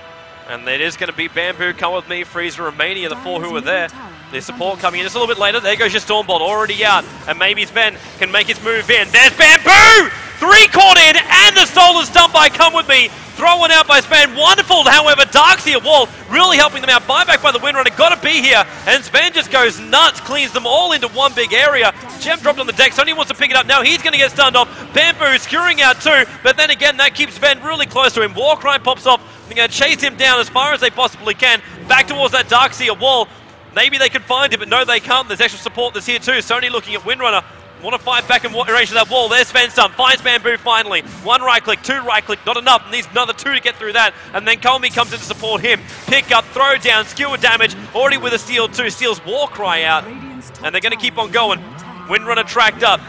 and it is going to be Bamboo, Come With Me, Freezer, and Mania, the four who are there. The support coming in just a little bit later. There goes your Stormbolt, already out, and maybe Sven can make his move in. There's Bamboo! 3 caught in, and the Soul is done by Come With Me. Thrown out by Sven. Wonderful, however, Darkseer wall really helping them out. Buyback by the Windrunner, got to be here, and Sven just goes nuts, cleans them all into one big area. Gem dropped on the deck, Sony wants to pick it up now. He's going to get stunned off. Bamboo skewering out too, but then again, that keeps Sven really close to him. Warcry pops off. They're going to chase him down as far as they possibly can. Back towards that Darkseer wall. Maybe they can find him, but no, they can't. There's extra support that's here too. Sony looking at Windrunner. Want to fight back and range of that wall. There's Sven Stun. Finds Bamboo finally. 1 right click, 2 right click. Not enough. Needs another 2 to get through that. And then Colmy comes in to support him. Pick up, throw down, skewer damage. Already with a steal too. Steals Warcry out. And they're going to keep on going. Windrunner tracked up.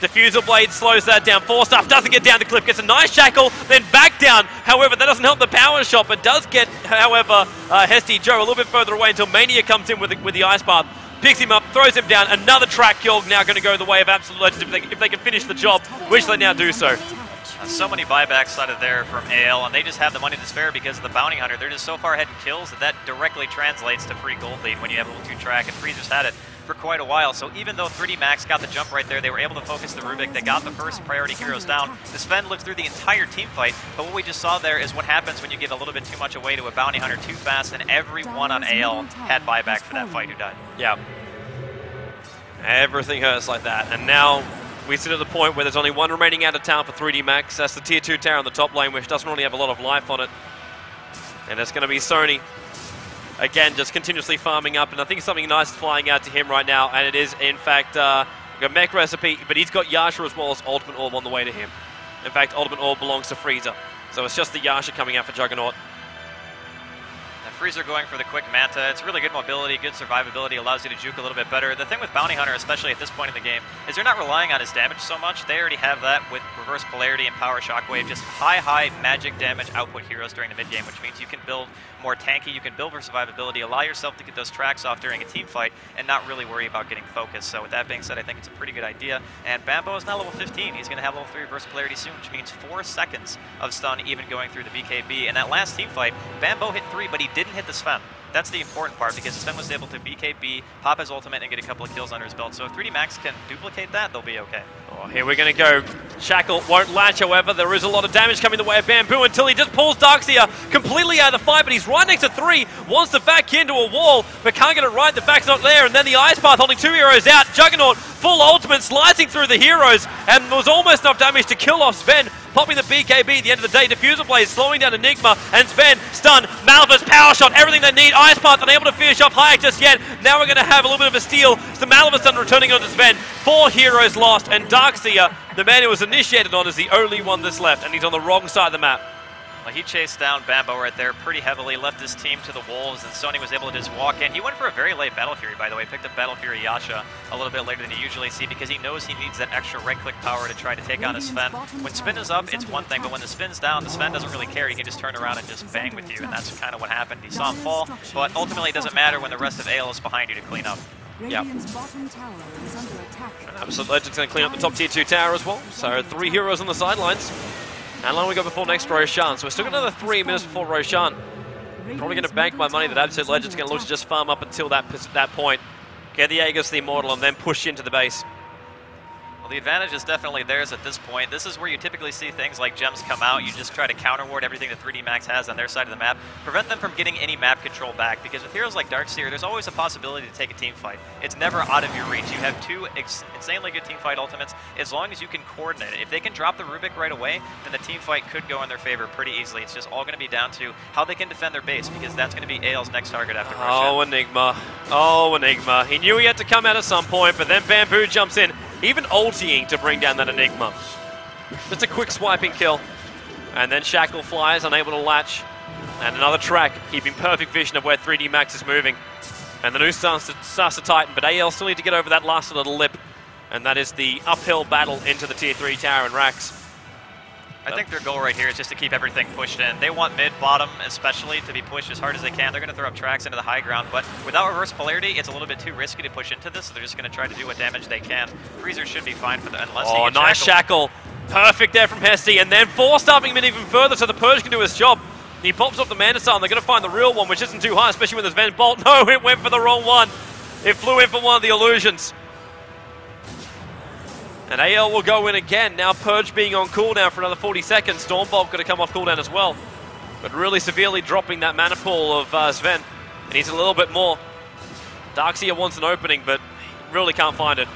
Diffusal Blade slows that down. Force Stuff doesn't get down the cliff. Gets a nice shackle, then back down. However, that doesn't help the power shot, but does get, however, Hesty Joe a little bit further away until Mania comes in with the Ice Path. Picks him up, throws him down. Another track kill now going to go the way of Absolute Legends if they can finish the job, which they now do so. So many buybacks out of there from AL, and they just have the money to spare because of the Bounty Hunter. They're just so far ahead in kills that directly translates to free gold lead when you have a level 2 track, and Freezer's had it for quite a while. So even though 3D Max got the jump right there, they were able to focus the Rubik. They got the first priority heroes down. The Sven lived through the entire team fight, but what we just saw there is what happens when you give a little bit too much away to a Bounty Hunter too fast, and everyone on AL had buyback for that fight who died. Yeah. Everything hurts like that, and now we sit at the point where there's only 1 remaining out of town for 3D Max. That's the tier 2 tower on the top lane, which doesn't really have a lot of life on it. And it's going to be Sony. Again, just continuously farming up, and I think something nice is flying out to him right now, and it is, in fact, a mech recipe, but he's got Yasha as well as Ultimate Orb on the way to him. In fact, Ultimate Orb belongs to Freezer, so it's just the Yasha coming out for Juggernaut. Freezer going for the quick Manta. It's really good mobility, good survivability, allows you to juke a little bit better. The thing with Bounty Hunter, especially at this point in the game, is they're not relying on his damage so much. They already have that with Reverse Polarity and Power Shockwave, just high magic damage output heroes during the mid-game, which means you can build more tanky, you can build for survivability, allow yourself to get those tracks off during a team fight, and not really worry about getting focused. So with that being said, I think it's a pretty good idea. And Bambo is now level 15. He's going to have level 3 Reverse Polarity soon, which means 4 seconds of stun even going through the BKB. And that last team fight, Bambo hit 3, but he didn't hit the Sven. That's the important part, because Sven was able to BKB, pop his ultimate, and get a couple of kills under his belt. So if 3D Max can duplicate that, they'll be okay. Oh, here we're going to go. Shackle won't latch, however. There is a lot of damage coming the way of Bamboo until he just pulls Darkseer completely out of the fight, but he's right next to 3, wants to back into a wall, but can't get it right. The back's not there, and then the Ice Path holding 2 heroes out. Juggernaut, full ultimate, slicing through the heroes, and was almost enough damage to kill off Sven. Popping the BKB at the end of the day. Diffusal Blade slowing down Enigma, and Sven stun. Malvis power shot, everything they need. Ice Path unable to finish off Hayek just yet. Now we're going to have a little bit of a steal. It's the Malvis stun returning onto Sven. 4 heroes lost, and Darkseer, the man who was initiated on, is the only one that's left, and he's on the wrong side of the map. Well, he chased down Bambo right there pretty heavily, left his team to the wolves, and Sony was able to just walk in. He went for a very late Battle Fury, by the way. Picked up Battle Fury Yasha a little bit later than you usually see, because he knows he needs that extra right-click power to try to take on his Sven. When Spin is up, it's one thing, but when the Spin's down, the Sven doesn't really care. He can just turn around and just bang with you, and that's kind of what happened. He saw him fall, but ultimately it doesn't matter when the rest of AL is behind you to clean up. Yep. Absolute Legend's going to clean up the top tier 2 tower as well. So 3 heroes on the sidelines. How long we got before next Roshan? So we're still got another 3 minutes before Roshan. Probably going to bank my money that Absolute Legend's going to look to just farm up until that point. Get the Aegis, the Immortal, and then push into the base. Well, the advantage is definitely theirs at this point. This is where you typically see things like gems come out. You just try to counterward everything that 3D Max has on their side of the map, prevent them from getting any map control back, because with heroes like Darkseer, there's always a possibility to take a team fight. It's never out of your reach. You have two insanely good team fight ultimates, as long as you can coordinate it. If they can drop the Rubik right away, then the team fight could go in their favor pretty easily. It's just all going to be down to how they can defend their base, because that's going to be AL's next target after Rush. Oh, Enigma. Oh, Enigma. He knew he had to come out at some point, but then Bamboo jumps in, even ultiing to bring down that Enigma. Just a quick swiping kill. And then Shackle flies, unable to latch. And another track, keeping perfect vision of where 3D Max is moving. And the noose starts to tighten, but AL still need to get over that last little lip. And that is the uphill battle into the Tier 3 tower and racks. I think their goal right here is just to keep everything pushed in. They want mid, bottom especially to be pushed as hard as they can. They're going to throw up tracks into the high ground, but without reverse polarity, it's a little bit too risky to push into this, so they're just going to try to do what damage they can. Freezer should be fine for the unless he gets nice shackle. Perfect there from Hesty, and then four-stuffing him in even further so the Purge can do his job. He pops off the Mana Style, and they're going to find the real one, which isn't too high, especially with his Vent Bolt. No, it went for the wrong one. It flew in for one of the illusions. And AL will go in again. Now Purge being on cooldown for another 40 seconds. Stormbolt going to come off cooldown as well. But really severely dropping that mana pool of Sven. And needs a little bit more. Darkseer wants an opening, but really can't find it.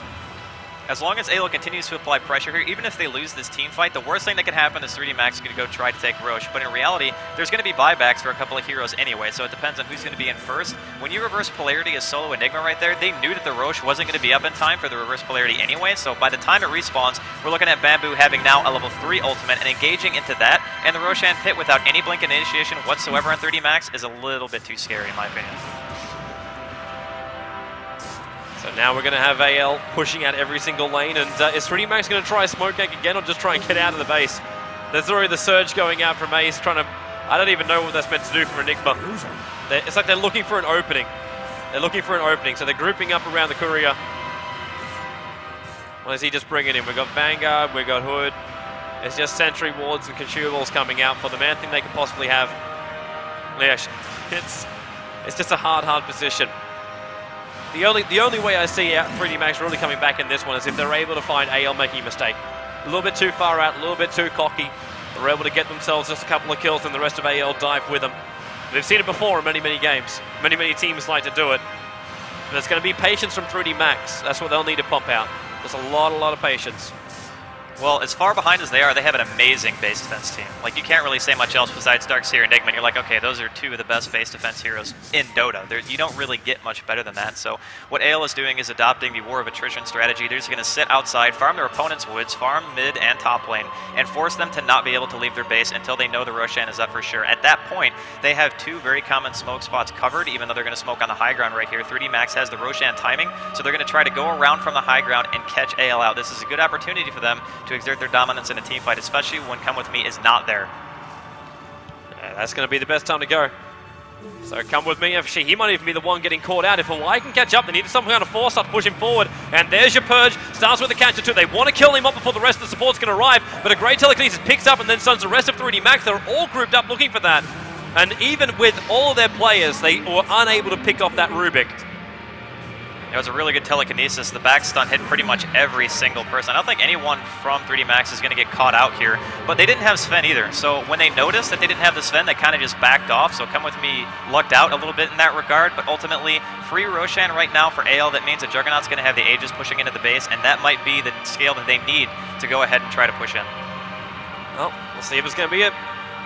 As long as AL continues to apply pressure here, even if they lose this team fight, the worst thing that can happen is 3D Max is going to go try to take Roche. But in reality, there's going to be buybacks for a couple of heroes anyway, so it depends on who's going to be in first. When you reverse polarity as solo Enigma right there, they knew that the Roche wasn't going to be up in time for the reverse polarity anyway, so by the time it respawns, we're looking at Bamboo having now a level 3 ultimate and engaging into that, and the Roshan Pit without any blink initiation whatsoever on 3D Max is a little bit too scary in my opinion. So now we're going to have AL pushing out every single lane, and is 3D Max going to try a smoke gank again or just try and get out of the base? There's already the surge going out from Ace, trying to... I don't even know what that's meant to do for Enigma. It's like they're looking for an opening. They're looking for an opening, so they're grouping up around the courier. What is he just bringing in? We've got Vanguard, we've got Hood. It's just sentry wards and consumables coming out for the man thing they could possibly have. Yeah, it's just a hard position. The only way I see 3D Max really coming back in this one is if they're able to find AL making a mistake. A little bit too far out, a little bit too cocky. They're able to get themselves just a couple of kills and the rest of AL dive with them. We've seen it before in many games. Many teams like to do it. But there's going to be patience from 3D Max. That's what they'll need to pump out. There's a lot of patience. Well, as far behind as they are, they have an amazing base defense team. Like, you can't really say much else besides Darkseer and Enigma. You're like, okay, those are two of the best base defense heroes in Dota. You don't really get much better than that. So what AL is doing is adopting the War of Attrition strategy. They're just going to sit outside, farm their opponent's woods, farm mid and top lane, and force them to not be able to leave their base until they know the Roshan is up for sure. At that point, they have two very common smoke spots covered, even though they're going to smoke on the high ground right here. 3D Max has the Roshan timing, so they're going to try to go around from the high ground and catch AL out. This is a good opportunity for them to exert their dominance in a team fight, especially when Come With Me is not there. Yeah, that's going to be the best time to go. So Come With Me, actually, he might even be the one getting caught out. If Hawaii can catch up, they need some kind of force up to push him forward. And there's your Purge, starts with the catcher too. They want to kill him up before the rest of the support's going to arrive, but a great telekinesis picks up and then sends the rest of 3D Max. They're all grouped up looking for that. And even with all of their players, they were unable to pick off that Rubik. It was a really good telekinesis. The back stun hit pretty much every single person. I don't think anyone from 3D Max is going to get caught out here, but they didn't have Sven either. So when they noticed that they didn't have the Sven, they kind of just backed off. So Come With Me lucked out a little bit in that regard, but ultimately, free Roshan right now for AL. That means that Juggernaut's going to have the Aegis pushing into the base, and that might be the scale that they need to go ahead and try to push in. Well, we'll see if it's going to be it.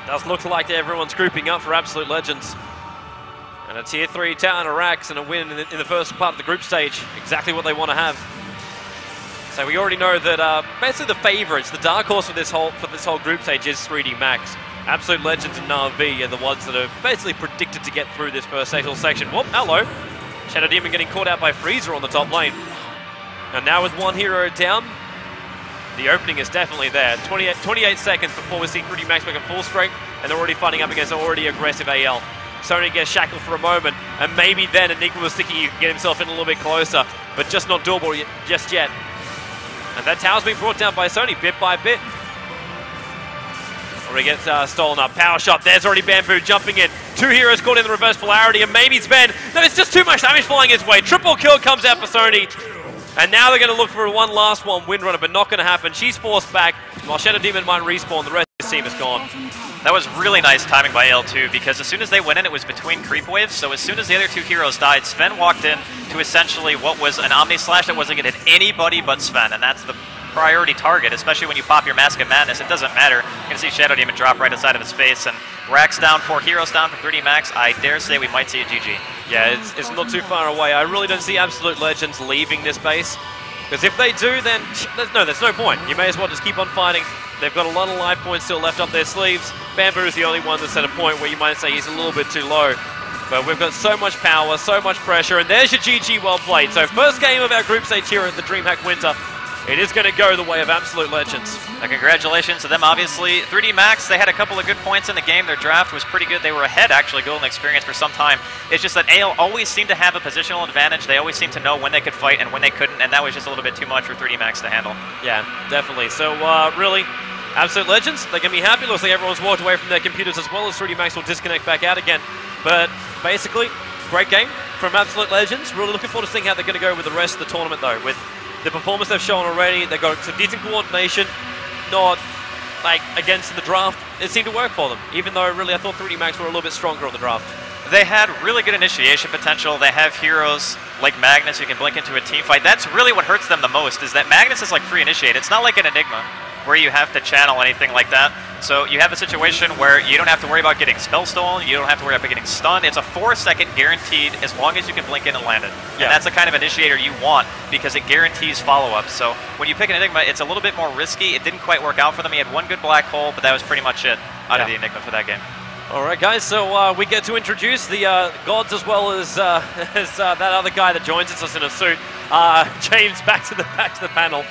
Does look like everyone's grouping up for Absolute Legends. And a Tier 3 town of racks and a win in the first part of the group stage. Exactly what they want to have. So we already know that basically the favourites, the dark horse for this whole group stage is 3D Max. Absolute Legends and Na'Vi are the ones that are basically predicted to get through this first section. Whoop, hello. Shadow Demon getting caught out by Freezer on the top lane. And now with one hero down, the opening is definitely there. 28 seconds before we see 3D Max back at full strength, and they're already fighting up against an already aggressive AL. Sony gets shackled for a moment, and maybe then Enigma was thinking he could get himself in a little bit closer, but just not doable just yet. And that tower's being brought down by Sony bit by bit. Already gets stolen up. Power shot. There's already Bamboo jumping in. Two heroes caught in the reverse polarity, and maybe Sven. No, it's just too much damage flying his way. Triple kill comes out for Sony. And now they're going to look for one last one, Windrunner, but not going to happen. She's forced back. While Shadow Demon might respawn, the rest of the team is gone. That was really nice timing by AL2, because as soon as they went in, it was between creep waves, so as soon as the other two heroes died, Sven walked in to essentially what was an Omni Slash that wasn't going to hit anybody but Sven, and that's the priority target, especially when you pop your Mask of Madness. It doesn't matter. You're going to see Shadow Demon drop right inside of his face, and Rax down, 4 heroes down for 3D Max. I dare say we might see a GG. Yeah, it's not too far away. I really don't see Absolute Legends leaving this base, because if they do, then there's no point. You may as well just keep on fighting. They've got a lot of life points still left up their sleeves. Bamboo is the only one that's at a point where you might say he's a little bit too low. But we've got so much power, so much pressure, and there's your GG, well played. So first game of our group stage here at the Dreamhack Winter. It is going to go the way of Absolute Legends. Congratulations to them, obviously. 3D Max, they had a couple of good points in the game. Their draft was pretty good. They were ahead, actually, Golden Experience for some time. It's just that AL always seemed to have a positional advantage. They always seemed to know when they could fight and when they couldn't, and that was just a little bit too much for 3D Max to handle. Yeah, definitely. So, really, Absolute Legends, they're going to be happy. Looks like everyone's walked away from their computers as well as 3D Max will disconnect back out again. But basically, great game from Absolute Legends. Really looking forward to seeing how they're going to go with the rest of the tournament, though. With the performance they've shown already, they've got some decent coordination, not like against the draft. It seemed to work for them, even though really I thought 3D Max were a little bit stronger on the draft. They had really good initiation potential. They have heroes like Magnus who can blink into a team fight. That's really what hurts them the most, is that Magnus is like free initiate. It's not like an Enigma where you have to channel anything like that. So you have a situation where you don't have to worry about getting spell stolen, you don't have to worry about getting stunned. It's a 4-second guaranteed as long as you can blink in and land it. Yeah. And that's the kind of initiator you want because it guarantees follow-up. So when you pick an Enigma, it's a little bit more risky. It didn't quite work out for them. He had one good black hole, but that was pretty much it out of the Enigma for that game. All right, guys, so we get to introduce the gods as well as, that other guy that joins us in a suit. James, back to the panel.